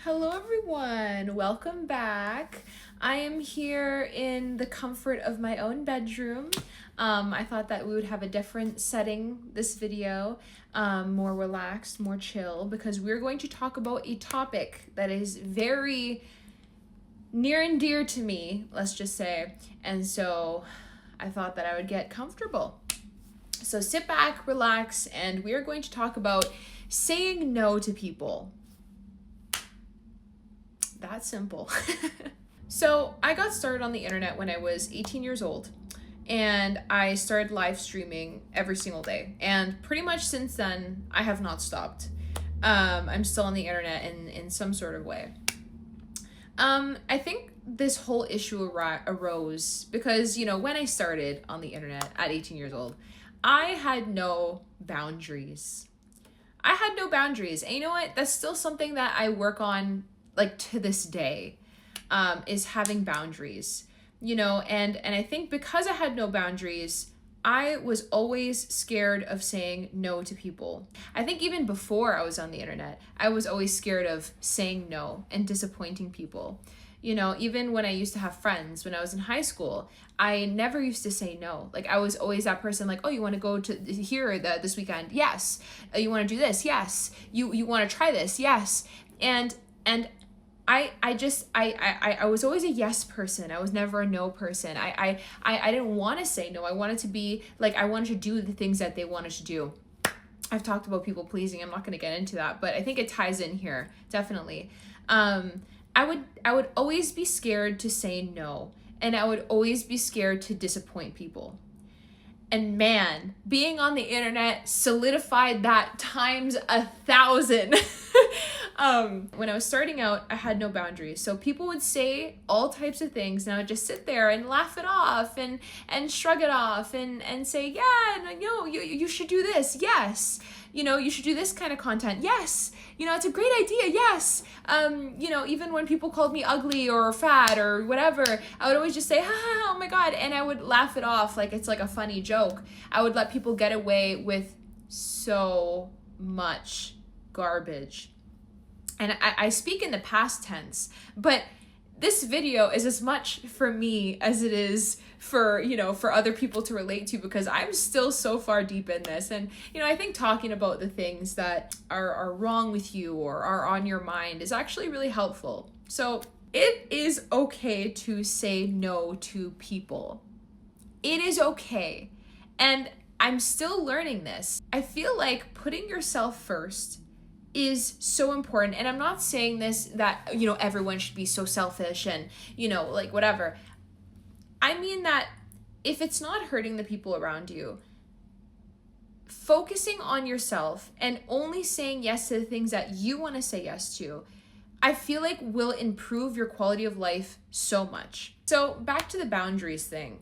Hello, everyone. Welcome back. I am here in the comfort of my own bedroom. I thought that we would have a different setting this video, more relaxed, more chill, because we're going to talk about a topic that is very near and dear to me, let's just say. And so I thought that I would get comfortable. So sit back, relax, and we are going to talk about saying no to people. That simple. So I got started on the internet when I was 18 years old, and I started live streaming every single day. And pretty much since then, I have not stopped. I'm still on the internet in some sort of way. I think this whole issue arose because, when I started on the internet at 18 years old, I had no boundaries. And you know what? That's still something that I work on, like, to this day, is having boundaries, and I think because I had no boundaries, I was always scared of saying no to people. I think even before I was on the internet, I was always scared of saying no and disappointing people. Even when I used to have friends when I was in high school, I never used to say no. Like, I was always that person, like, oh, you want to go to here this weekend? Yes. You want to do this? Yes. You want to try this? Yes. And I was always a yes person. I was never a no person. I didn't want to say no. I wanted to be like, I wanted to do the things that they wanted to do. I've talked about people pleasing. I'm not going to get into that, but I think it ties in here, definitely. I would always be scared to say no, and I would always be scared to disappoint people. And man, being on the internet solidified that times 1,000. When I was starting out, I had no boundaries. So people would say all types of things, and I would just sit there and laugh it off and shrug it off and say, yeah, no, you should do this. Yes. You should do this kind of content. Yes. It's a great idea. Yes. Even when people called me ugly or fat or whatever, I would always just say, oh my God. And I would laugh it off like it's like a funny joke. I would let people get away with so much garbage. And I speak in the past tense, but this video is as much for me as it is for other people to relate to, because I'm still so far deep in this. And, I think talking about the things that are wrong with you or are on your mind is actually really helpful. So it is okay to say no to people. It is okay. And I'm still learning this. I feel like putting yourself first is so important. And I'm not saying this that, everyone should be so selfish and, like whatever. I mean that if it's not hurting the people around you, focusing on yourself and only saying yes to the things that you want to say yes to, I feel like will improve your quality of life so much. So back to the boundaries thing.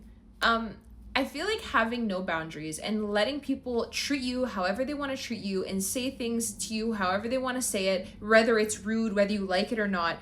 I feel like having no boundaries and letting people treat you however they want to treat you and say things to you however they want to say it, whether it's rude, whether you like it or not,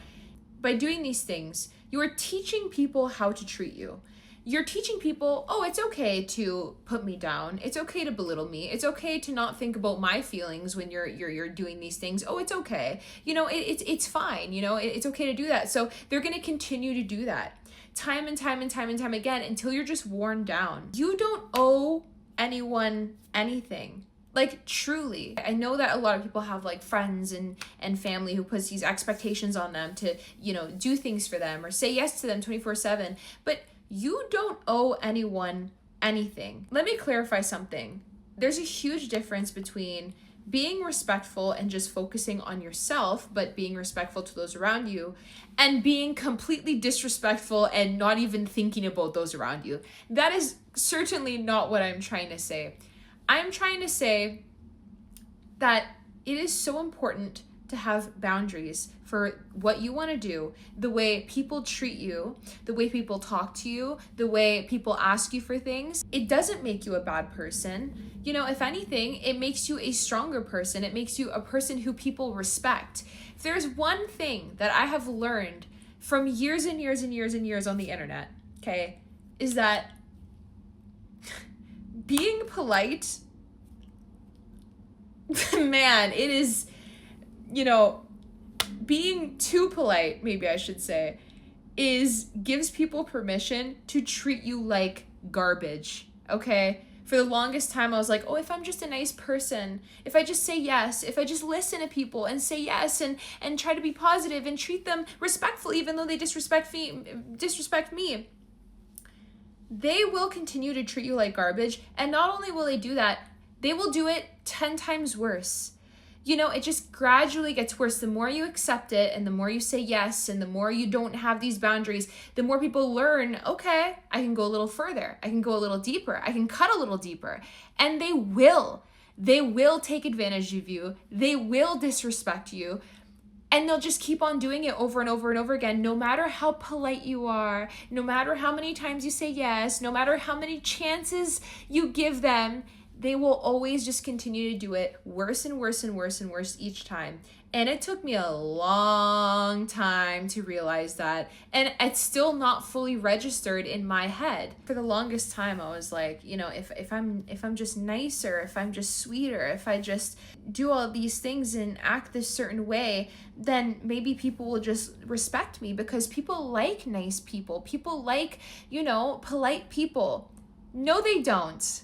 by doing these things, you are teaching people how to treat you. You're teaching people, oh, it's okay to put me down. It's okay to belittle me. It's okay to not think about my feelings when you're doing these things. Oh, it's okay. It's fine. It's okay to do that. So they're going to continue to do that time and time again until you're just worn down. You don't owe anyone anything. Like, truly. I know that a lot of people have like friends and family who puts these expectations on them to, do things for them or say yes to them 24/7. But you don't owe anyone anything. Let me clarify something. There's a huge difference between being respectful and just focusing on yourself, but being respectful to those around you, and being completely disrespectful and not even thinking about those around you. That is certainly not what I'm trying to say. I'm trying to say that it is so important to have boundaries for what you want to do, the way people treat you, the way people talk to you, the way people ask you for things. It doesn't make you a bad person. If anything, it makes you a stronger person. It makes you a person who people respect. If there's one thing that I have learned from years and years and years and years on the internet, okay, is that being polite, man, it is, being too polite, maybe I should say, gives people permission to treat you like garbage, okay? For the longest time, I was like, oh, if I'm just a nice person, if I just say yes, if I just listen to people and say yes and try to be positive and treat them respectfully, even though they disrespect me, they will continue to treat you like garbage. And not only will they do that, they will do it 10 times worse. It just gradually gets worse. The more you accept it and the more you say yes and the more you don't have these boundaries, the more people learn, okay, I can go a little further. I can go a little deeper. I can cut a little deeper. And they will. They will take advantage of you. They will disrespect you. And they'll just keep on doing it over and over and over again, no matter how polite you are, no matter how many times you say yes, no matter how many chances you give them. They will always just continue to do it worse and worse and worse and worse each time. And it took me a long time to realize that. And it's still not fully registered in my head. For the longest time, I was like, if I'm just nicer, if I'm just sweeter, if I just do all these things and act this certain way, then maybe people will just respect me, because people like nice people. People like, polite people. No, they don't.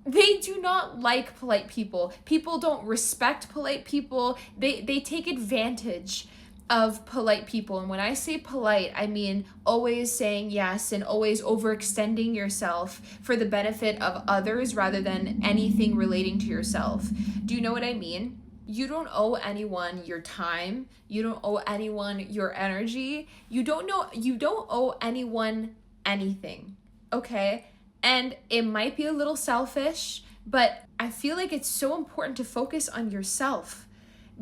They do not like polite people. People don't respect polite people. They take advantage of polite people. And when I say polite, I mean always saying yes and always overextending yourself for the benefit of others rather than anything relating to yourself. Do you know what I mean? You don't owe anyone your time. You don't owe anyone your energy. You don't owe anyone anything. Okay? And it might be a little selfish, but I feel like it's so important to focus on yourself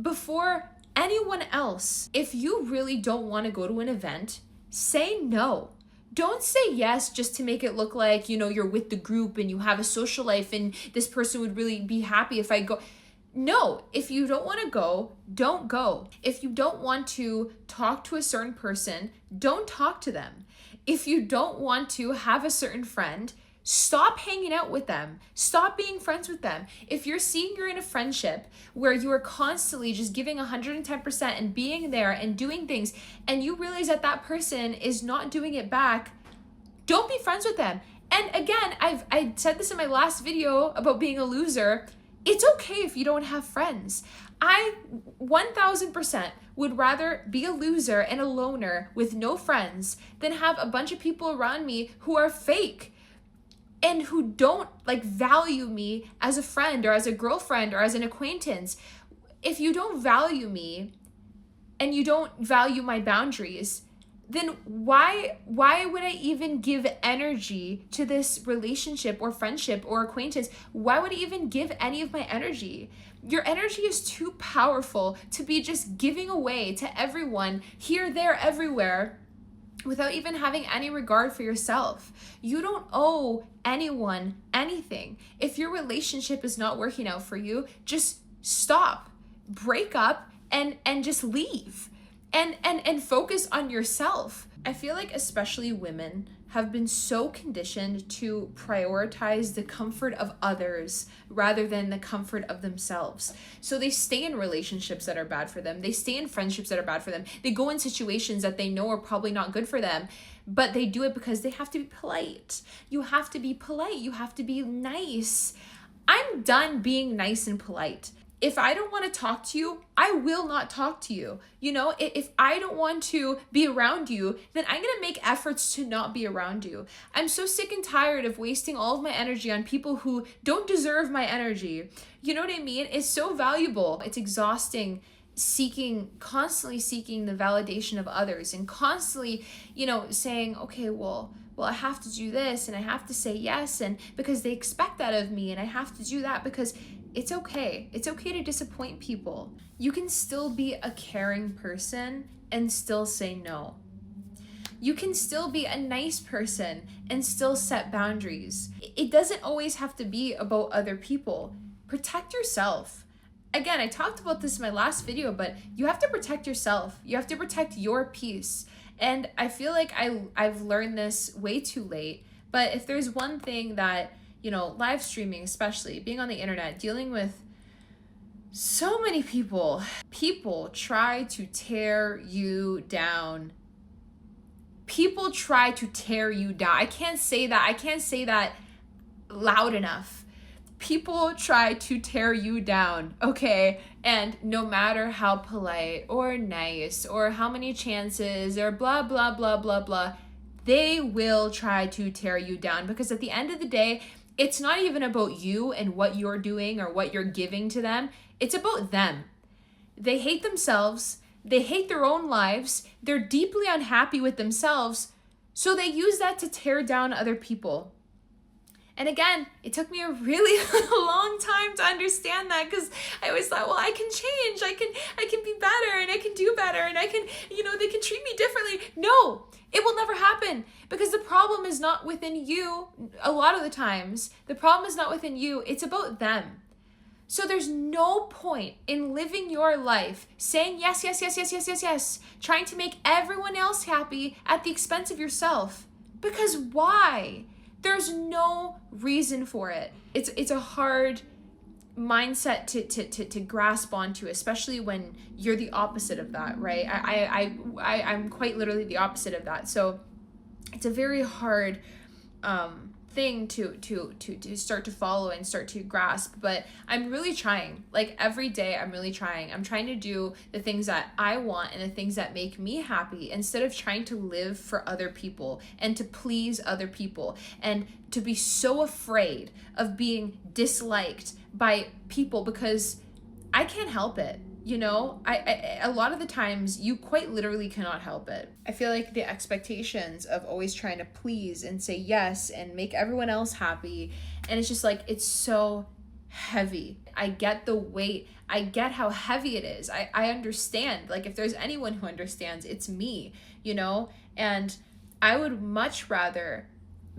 before anyone else. If you really don't want to go to an event, say no. Don't say yes just to make it look like, you're with the group and you have a social life and this person would really be happy if I go. No, if you don't want to go, don't go. If you don't want to talk to a certain person, don't talk to them. If you don't want to have a certain friend, stop hanging out with them. Stop being friends with them. If you're seeing you're in a friendship where you are constantly just giving 110% and being there and doing things, and you realize that that person is not doing it back, don't be friends with them. And again, I said this in my last video about being a loser. It's okay if you don't have friends. I 1000% would rather be a loser and a loner with no friends than have a bunch of people around me who are fake and who don't value me as a friend or as a girlfriend or as an acquaintance. If you don't value me and you don't value my boundaries, then why would I even give energy to this relationship or friendship or acquaintance? Why would I even give any of my energy? Your energy is too powerful to be just giving away to everyone, here, there, everywhere, without even having any regard for yourself. You don't owe anyone anything. If your relationship is not working out for you, just stop, break up, and just leave. And focus on yourself. I feel like especially women have been so conditioned to prioritize the comfort of others rather than the comfort of themselves. So they stay in relationships that are bad for them. They stay in friendships that are bad for them. They go in situations that they know are probably not good for them, but they do it because they have to be polite. You have to be polite. You have to be nice. I'm done being nice and polite. If I don't want to talk to you, I will not talk to you. If I don't want to be around you, then I'm going to make efforts to not be around you. I'm so sick and tired of wasting all of my energy on people who don't deserve my energy. You know what I mean? It's so valuable. It's exhausting constantly seeking the validation of others and constantly, saying, okay, well, I have to do this and I have to say yes, and because they expect that of me, and I have to do that because it's okay. It's okay to disappoint people. You can still be a caring person and still say no. You can still be a nice person and still set boundaries. It doesn't always have to be about other people. Protect yourself. Again, I talked about this in my last video, but you have to protect yourself. You have to protect your peace. And I feel like I've learned this way too late. But if there's one thing that, live streaming, especially being on the internet, dealing with So many people try to tear you down. People try to tear you down. I can't say that loud enough. People try to tear you down, okay? And no matter how polite or nice or how many chances or blah, blah, blah, blah, blah, they will try to tear you down, because at the end of the day, it's not even about you and what you're doing or what you're giving to them. It's about them. They hate themselves. They hate their own lives. They're deeply unhappy with themselves. So they use that to tear down other people. And again, it took me a really long time to understand that, because I always thought, well, I can change. I can be better, and I can do better, and I can, they can treat me differently. No, it will never happen, because the problem is not within you. A lot of the times, the problem is not within you. It's about them. So there's no point in living your life saying yes, yes, yes, yes, yes, yes, yes, trying to make everyone else happy at the expense of yourself. Because why? There's no reason for it. It's a hard mindset to grasp onto, especially when you're the opposite of that, right? I'm quite literally the opposite of that. So it's a very hard thing to start to follow and start to grasp. But I'm really trying. Like every day I'm really trying. I'm trying to do the things that I want and the things that make me happy, instead of trying to live for other people and to please other people and to be so afraid of being disliked by people, because I can't help it. I a lot of the times you quite literally cannot help it. I feel like the expectations of always trying to please and say yes and make everyone else happy, and it's just like, it's so heavy. I get the weight. I get how heavy it is. I understand. Like, if there's anyone who understands, it's me, and I would much rather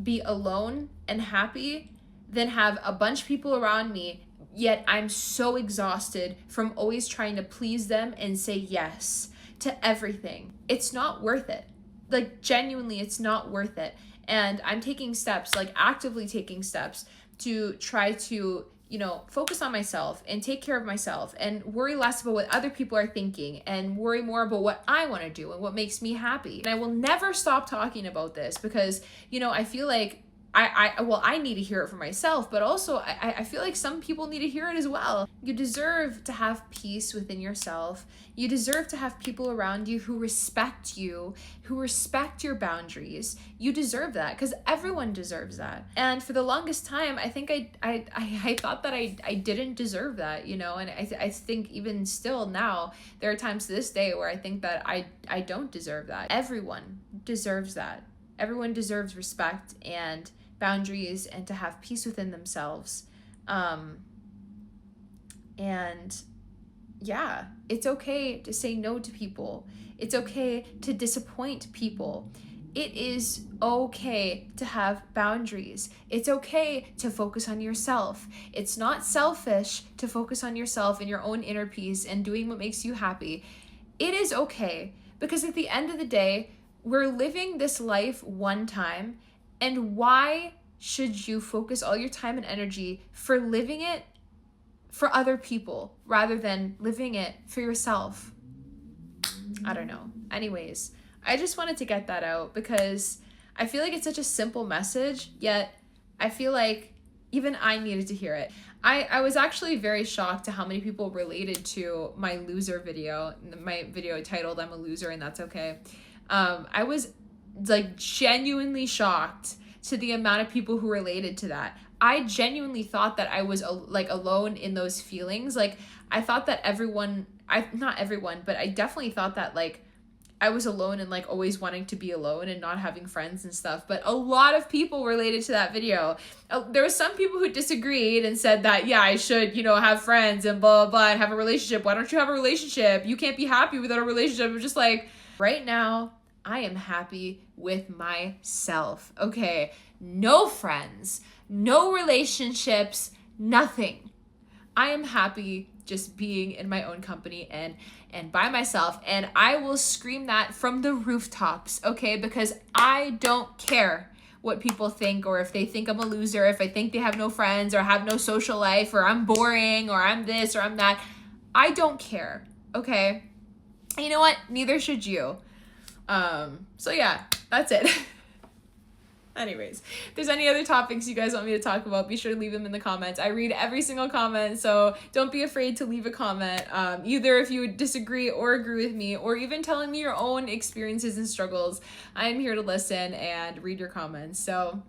be alone and happy than have a bunch of people around me, yet I'm so exhausted from always trying to please them and say yes to everything. It's not worth it. Like, genuinely, it's not worth it. And I'm taking steps, like actively taking steps to try to, focus on myself and take care of myself and worry less about what other people are thinking and worry more about what I want to do and what makes me happy. And I will never stop talking about this, because, I feel like I need to hear it for myself, but also I feel like some people need to hear it as well. You deserve to have peace within yourself. You deserve to have people around you who respect you, who respect your boundaries. You deserve that, because everyone deserves that. And for the longest time, I think I thought that I didn't deserve that, and I think even still now, there are times to this day where I think that I don't deserve that. Everyone deserves that. Everyone deserves respect and boundaries and to have peace within themselves. And yeah, it's okay to say no to people. It's okay to disappoint people. It is okay to have boundaries. It's okay to focus on yourself. It's not selfish to focus on yourself and your own inner peace and doing what makes you happy. It is okay, because at the end of the day, we're living this life one time, and why should you focus all your time and energy for living it for other people rather than living it for yourself? I don't know. Anyways, I just wanted to get that out, because I feel like it's such a simple message, yet I feel like even I needed to hear it. I was actually very shocked to how many people related to my loser video, my video titled "I'm a Loser and That's Okay." I was like genuinely shocked to the amount of people who related to that. I genuinely thought that I was like alone in those feelings. Like, I thought that not everyone, but I definitely thought that like I was alone and like always wanting to be alone and not having friends and stuff. But a lot of people related to that video. There were some people who disagreed and said that, yeah, I should, have friends and blah, blah, blah, and have a relationship. Why don't you have a relationship? You can't be happy without a relationship. I'm just like, right now, I am happy with myself. Okay, no friends, no relationships, nothing. I am happy just being in my own company and by myself, and I will scream that from the rooftops, okay? Because I don't care what people think, or if they think I'm a loser, if I think they have no friends or have no social life, or I'm boring, or I'm this or I'm that. I don't care, okay? And you know what? Neither should you. So yeah, that's it. Anyways, if there's any other topics you guys want me to talk about, be sure to leave them in the comments. I read every single comment, so don't be afraid to leave a comment, either if you would disagree or agree with me, or even telling me your own experiences and struggles. I am here to listen and read your comments. So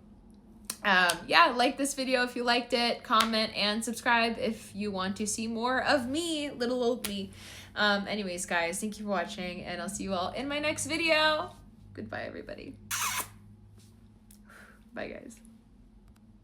yeah, like this video if you liked it, comment and subscribe if you want to see more of me, little old me. Anyways, guys, thank you for watching, and I'll see you all in my next video. Goodbye, everybody. Bye, guys.